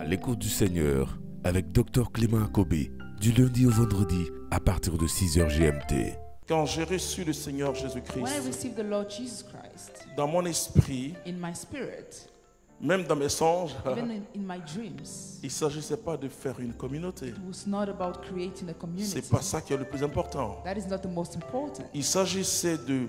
À l'écoute du Seigneur avec Dr Clément Akobé, du lundi au vendredi à partir de 6h GMT. Quand j'ai reçu le Seigneur When I Jésus-Christ received the Lord Jesus Christ, dans mon esprit, in my spirit, même dans mes songes, even in my dreams, il ne s'agissait pas de faire une communauté. it was not about creating a community. C'est pas ça qui est le plus important. That is not the most important. Il s'agissait de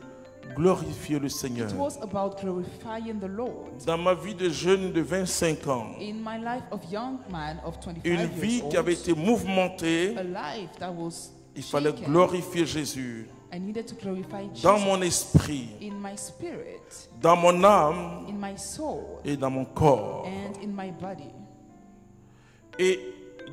glorifier le Seigneur. It was about glorifying the Lord. Dans ma vie de jeune de 25 ans, In my life of young man of 25 une vie years qui avait old, été mouvementée, a life that was il fallait shaken, glorifier Jésus I needed to glorify Jesus dans mon esprit, in my spirit, dans mon âme in my soul, et dans mon corps. and in my body. Et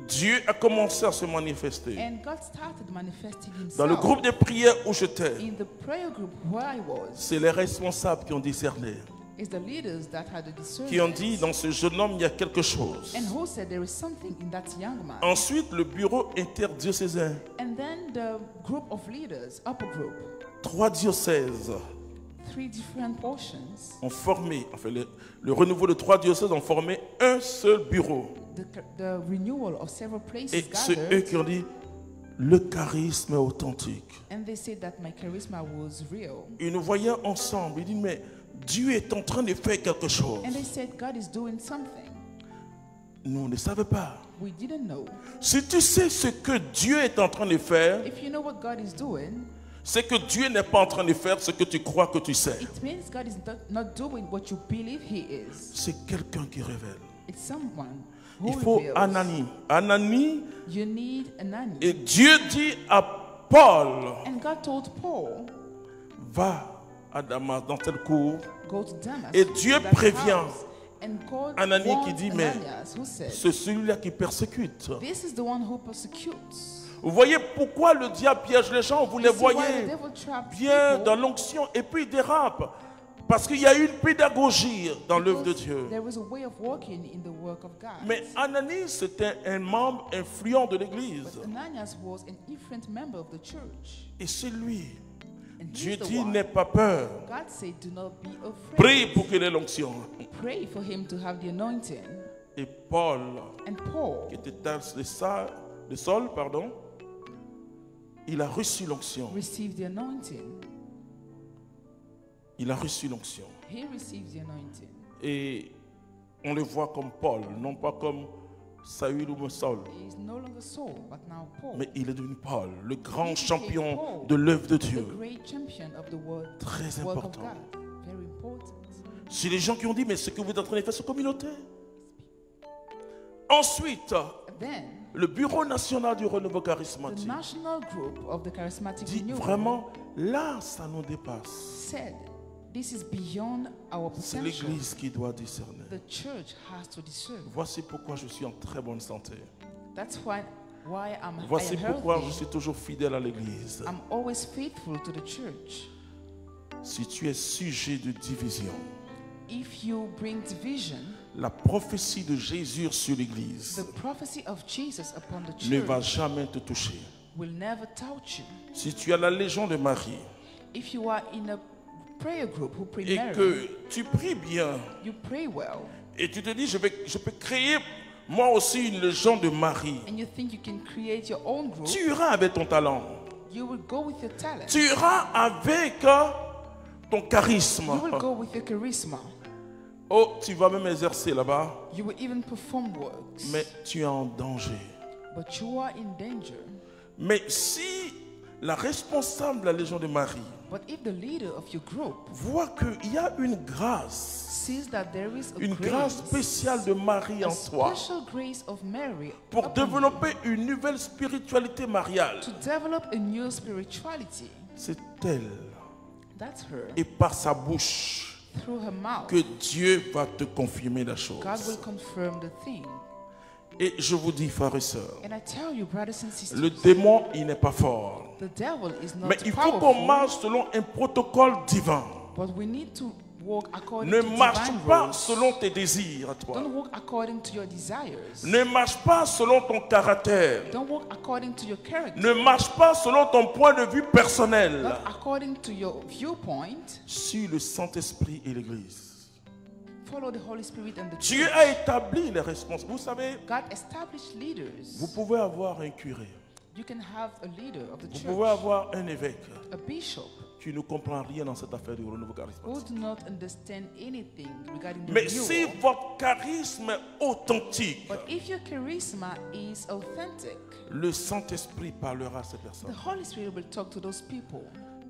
Dieu a commencé à se manifester. And God started manifesting Dans le himself groupe de prière où j'étais, in the prayer group where I was. c'est les responsables qui ont discerné, It's the leaders that had the discernment qui ont dit dans ce jeune homme il y a quelque chose. and who said there is something in that young man. Ensuite, le bureau interdiocésain, And then the group of leaders, upper group, 3 diocèses 3 different portions, ont formé, enfin le renouveau de 3 diocèses ont formé un seul bureau. the renewal of several places Et c'est eux gathered, qui ont dit le charisme est authentique. and they said that my charisma was real. Ils nous voyaient ensemble. Ils disent mais Dieu est en train de faire quelque chose. And they said God is doing something. Nous ne savions pas. We didn't know. Si tu sais ce que Dieu est en train de faire, If you know what God is doing, c'est que Dieu n'est pas en train de faire ce que tu crois que tu sais. it means God is not doing what you believe He is. C'est quelqu'un qui révèle. It's someone who Il faut reveals. Ananie. Ananie, You need an Ananias. et Dieu dit à Paul, And God told Paul, va à Damas dans telle cour. go to Damas. Et Dieu to that prévient house. And God Ananie qui warned dit, mais Ananias, who said, c'est celui-là qui persécute. this is the one who persecutes. Vous voyez pourquoi le diable piège les gens, vous les You see why the voyez devil traps bien people? dans l'onction et puis il dérape. Parce qu'il y a une pédagogie dans l'œuvre de Because Dieu. there is a way of walking in the work of God. Mais Ananias, c'était un membre influent de l'église. But Ananias was an influent member of the church. Et c'est lui. And Dieu he's the dit, one. n'aie pas peur. God said, do not be afraid. Prie pour qu'il ait l'onction. Pray for him to have the anointing. Et Paul, And Paul, qui était dans le sol, il a reçu l'onction. received the anointing. Il a reçu l'onction. He received the anointing. Et on le voit comme Paul, non pas comme Saül ou Saul. He is no longer Saul, but now Paul. Mais il est devenu Paul, le grand He became champion Paul, de l'œuvre de the Dieu. great champion of the work Très of important. God. Very important. C'est les gens qui ont dit, mais ce que vous êtes en train de faire, c'est communauté. Ensuite, Then, le Bureau national du renouveau the charismatique national group of the charismatic dit renewal vraiment, là, ça nous dépasse. said, this is beyond our C'est potential. l'Église qui doit discerner. The church has to discern. Voici pourquoi je suis en très bonne santé. That's why I am Voici pourquoi je healthy. suis toujours fidèle à l'Église. I'm always faithful to the church. Si tu es sujet de division, If you bring division, la prophétie de Jésus sur the l'Église prophecy of Jesus upon the ne va church jamais te toucher. will never touch you. Si tu as la Légion de Marie If you are in a prayer group who pray et Mary, que tu pries bien you pray well, et tu te dis je peux créer moi aussi une Légion de Marie, and you think you can create your own group, tu iras avec ton talent, you will go with your talent. tu iras avec ton charisme. You will go with your charisma. Oh, tu vas même exercer là-bas, You will even perform works. mais tu es en danger. But you are in danger. Mais si la responsable de la Légion de Marie But if the leader of your group voit qu'il y a une grâce, sees that there is a une grâce grace, spéciale de Marie a en toi, special grace of Mary pour upon you, développer une nouvelle spiritualité mariale, to develop a new spirituality, c'est elle that's her. et par sa bouche Through her mouth, que Dieu va te confirmer la chose. God will confirm the thing. Et je vous dis, frères et sœurs, And I tell you, brothers and sisters, le démon, il n'est pas fort. the devil is not Mais il faut powerful, qu'on marche selon un protocole divin. but we need to walk according Ne to marche divine pas rules. selon tes désirs à toi. Don't walk according to your desires. Ne marche pas selon ton caractère. Don't walk according to your character. Ne marche pas selon ton point de vue personnel. Not according to your viewpoint. Sur le Saint-Esprit et l'Église. follow the Holy Spirit and the Dieu church, a établi les responsables. Vous savez, God established leaders. vous pouvez avoir un curé, You can have a leader of the vous church, pouvez avoir un évêque a bishop, qui ne comprend rien dans cette affaire du renouveau who charismatique. do not understand anything regarding the Mais renewal. si votre charisme est authentique, But if your charisma is authentic, le Saint-Esprit parlera à ces the personnes. Holy Spirit will talk to those people.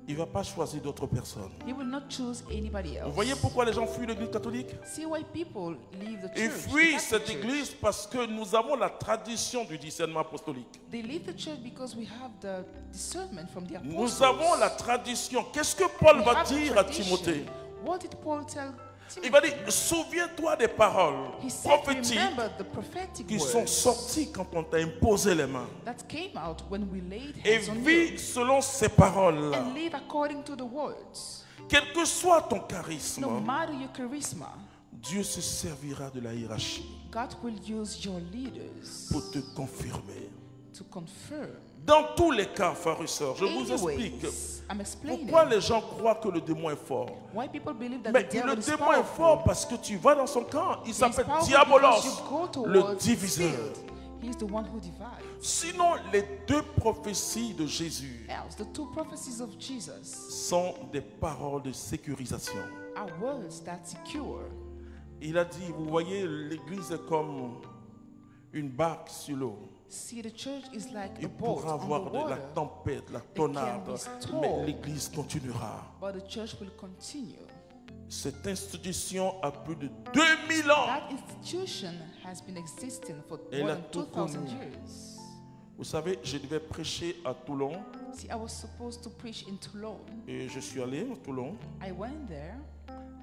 Il ne va pas choisir d'autres personnes. He will not choose anybody Vous else. voyez pourquoi les gens fuient l'église catholique? See why people leave the Ils church. fuient the cette Catholic church. église parce que nous avons la tradition du discernement apostolique. They leave the church because we have the discernment from the apostles. Nous avons la tradition. Qu'est-ce que Paul We va have the dire à tradition. Timothée? What did Paul tell Il va Timothy? dire, souviens-toi des paroles He said, prophétiques remember the prophetic qui sont words sorties quand on t'a imposé les mains. that came out when we laid Et hands on you. vis selon ces paroles-là. And live according to the words. Quel que soit ton No charisme, matter your charisma, Dieu se servira de la hiérarchie God will use your leaders pour te confirmer. to confirm. Dans tous les cas, frères et sœurs, je vous explique Anyways, I'm explaining pourquoi les gens croient que le démon est fort. why people believe that Mais the le devil is démon est powerful. fort parce que tu vas dans son camp. Il He is s'appelle powerful Diabolos, because you go towards le his diviseur. field. He is the one who divides. Sinon, les deux prophéties de Jésus Else, the two prophecies of Jesus sont des paroles de sécurisation. are words that secure. Il a dit, vous voyez, l'église est comme une barque sur l'eau. See, the church is like a Il boat pourra on the avoir de la water, tempête, la tornade, be storm. mais l'église continuera. but the church will continue. Cette institution a plus de 2000 ans. That institution has been existing for Elle more a than tout 2,000 connu. years. Vous savez, je devais prêcher à Toulon See, I was supposed to preach in Toulon. et je suis allé à Toulon I went there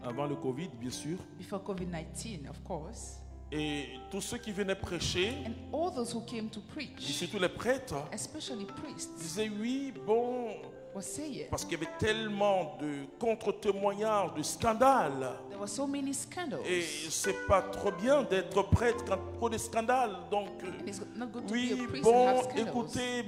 avant le Covid, bien sûr. before COVID-19, of course. Et tous ceux qui venaient prêcher, And all those who came to et preach, surtout les prêtres, especially priests, disaient oui, bon, were saying parce qu'il y avait tellement de contre-témoignages, de scandales. there were so many scandals. Et c'est pas trop bien d'être prêtre quand il y a des scandales. Donc, And it's not good to oui, be a priest and bon, have scandals. écoutez,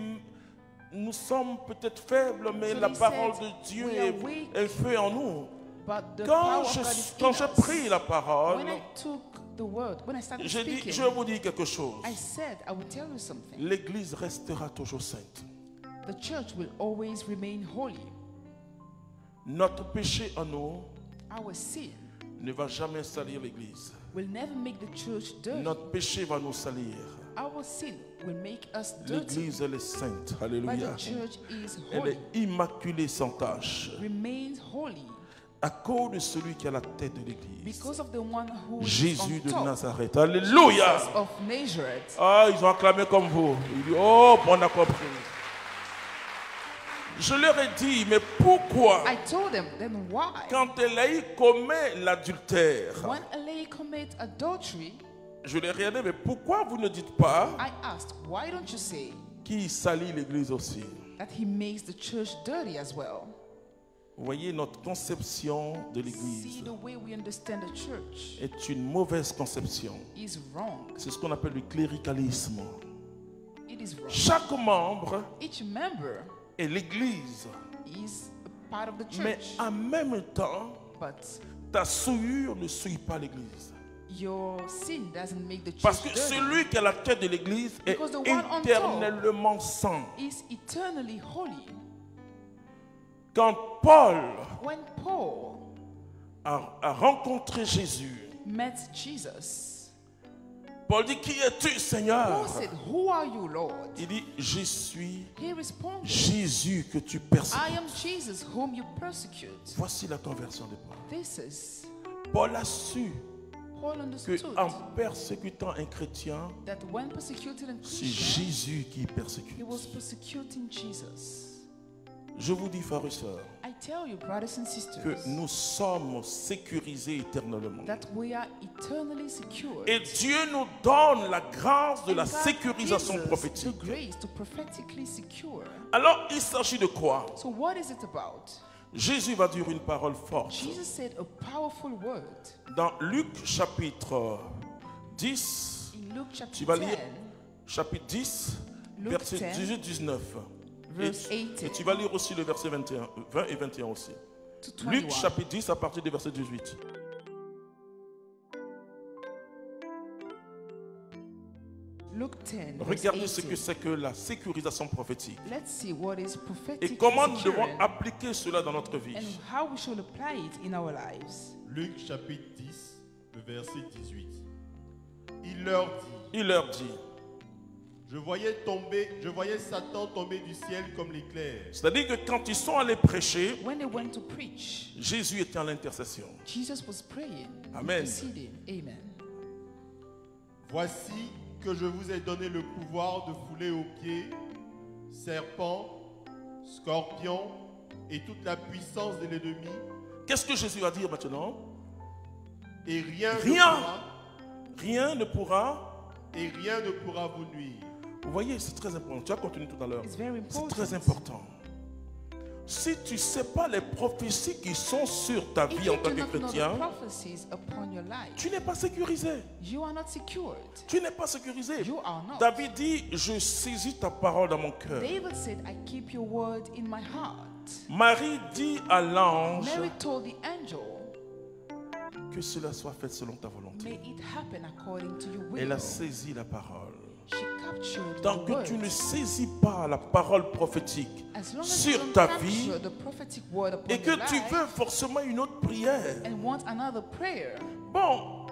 nous sommes peut-être faibles, mais So la they parole said, de Dieu "We are weak." est fait en nous. But the Quand power of God is quand in j'ai us. pris la parole, When I took the word, when I started j'ai dit, speaking, je vais vous dire quelque chose. I said, I will tell you something. L'église restera toujours sainte. The church will always remain holy. Notre péché en nous Our sin ne va jamais salir l'église. will never make the church dirty. Notre péché va nous salir. Our sin will make us dirty. L'église, elle est sainte. But Alléluia. the church is Elle holy, est immaculée sans tache. remains holy, À cause de celui qui est à la tête de l'église. because of the one who is Jésus on de top, Nazareth. Alléluia. Jesus of Nazareth. Ah, ils ont acclamé comme vous. Ils disent, oh, on a compris. Je leur ai dit, mais pourquoi, I told them, then why? quand Élie commet l'adultère, When a lady commits adultery, je leur ai dit, mais pourquoi vous ne dites pas I asked, why don't you say qu'il salit l'église aussi? that he makes the church dirty as well? Vous voyez, notre conception de See, l'église the way we understand the church est une mauvaise conception. is wrong. C'est ce qu'on appelle le cléricalisme. It is wrong. Chaque membre Each member est l'église, is a part of the mais church, en même temps, but ta souillure ne souille pas l'église. your sin doesn't make the church Parce que dirty. celui qui est à la tête de l'église est Because the one on top éternellement saint. Is eternally holy. Quand Paul When Paul a rencontré Jésus, met Jesus, Paul dit, qui es-tu, Seigneur? Paul said, who are you, Lord? Il dit, je suis He responded, Jésus que tu I persécutes. am Jesus whom you persecute. Voici la conversion de Paul. This is, Paul a su Paul que understood en persécutant un chrétien, that when persecuting a c'est Christian, Jésus qui he persécute. was persecuting Jesus. Je vous dis, frères et sœurs, I tell you, brothers and que sisters, nous sommes sécurisés éternellement. that we are eternally secured. Et Dieu nous donne la grâce de la And God sécurisation gives us prophétique. the grace to prophetically secure. Alors, il s'agit de quoi? So what is it about? Jésus va dire une parole forte. Jesus said a powerful word Dans Luc chapitre 10, in Luke chapter tu vas 10, lire chapitre 10, Luke verset 10, 18-19. verse Et 18 tu vas lire aussi le verset 21, 20 et 21 aussi. to 21. Luc chapitre 10 à partir du verset 18. Luke 10, verse Regardez ce que 18. c'est que la sécurisation prophétique. Let's see what is Et prophetic comment nous devons securing appliquer cela dans notre vie. and how we should apply it in our lives. Luc chapitre 10, le verset 18. Il leur dit, Il leur dit, je voyais Satan tomber du ciel comme l'éclair. c'est-à-dire que quand ils sont allés prêcher, When they went to preach, Jésus était en l'intercession. Jesus was praying, Amen. interceding. Amen. Voici que je vous ai donné le pouvoir de fouler aux pieds serpents, scorpions et toute la puissance de l'ennemi, Qu'est-ce que Jésus va dire maintenant? et rien Rien ne pourra. ne pourra vous nuire. Vous voyez, c'est très important. Tu as continué tout à l'heure. It's very C'est important. très important. Si tu ne sais pas les prophéties qui sont sur ta If vie you en tant do que not know chrétien, the prophecies upon your life, tu n'es pas sécurisé. you are not secured. Tu n'es pas sécurisé. You are not. David dit, je saisis ta parole dans mon cœur. David said, I keep your word in my heart. Marie dit à l'ange Mary told the angel, que cela soit fait selon ta volonté. may it happen according to your will. Elle a saisi la parole. She captured Tant the que word. tu ne saisis pas la parole prophétique As long as sur you don't ta capture vie the prophetic word upon et que your tu life veux forcément une autre prière, and want another prayer, bon,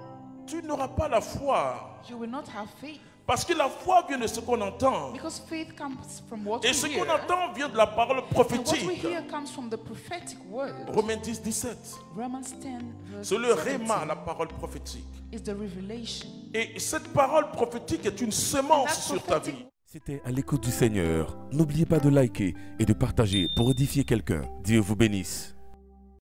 tu n'auras pas la foi. you will not have faith. Parce que la foi vient de ce qu'on entend. Because faith comes from what Et we ce hear. qu'on entend vient de la parole And what we prophétique. hear comes from the prophetic word. Romains 10, 17. Romans 10, verse C'est le réma, 17 la parole prophétique. is the revelation. Et cette parole prophétique est une semence sur ta vie. C'était à l'écoute du Seigneur. N'oubliez pas de liker et de partager pour édifier quelqu'un. Dieu vous bénisse.